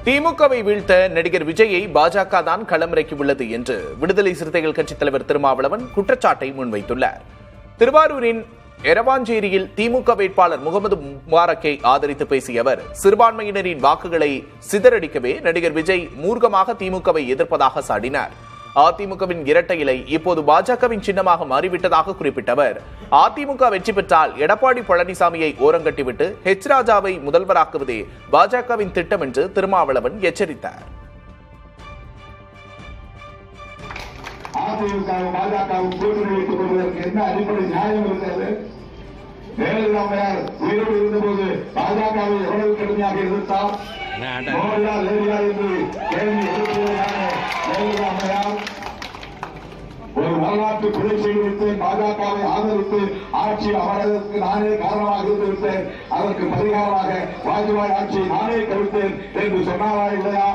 திமுகவை வீழ்த்த நடிகர் விஜயை பாஜக தான் களமிறக்கியுள்ளது என்று விடுதலை சிறுத்தைகள் கட்சித் தலைவர் திருமாவளவன் குற்றச்சாட்டை முன்வைத்துள்ளார். திருவாரூரின் எரவாஞ்சேரியில் திமுக வேட்பாளர் முகமது முபாரக்கை ஆதரித்து பேசிய அவர், சிறுபான்மையினரின் வாக்குகளை சிதறடிக்கவே நடிகர் விஜய் மூர்க்கமாக திமுகவை எதிர்ப்பதாக சாடினார். அதிமுகவின் இரட்டை இலை இப்போது பாஜகவின் சின்னமாக மாறிவிட்டதாக குறிப்பிட்ட அவர், அதிமுக வெற்றி பெற்றால் எடப்பாடி பழனிசாமியை ஓரங்கட்டிவிட்டு ஹெச் ராஜாவை முதல்வராக்குவதே பாஜகவின் திட்டம் என்று திருமாவளவன் எச்சரித்தார். உயிரோடு இருந்தபோது பாஜகவை எவ்வளவு கடுமையாக எதிர்த்தார். ஒரு வரலாற்று பிழை செய்து பாஜகவை ஆதரித்து ஆட்சி அமர்வதற்கு நானே காரணமாக இருந்துவிட்டேன். அதற்கு பரிகாரமாக வாஜ்பாய் ஆட்சியை நானே கவிழ்த்தேன் என்று சொன்னாரா இல்லையா?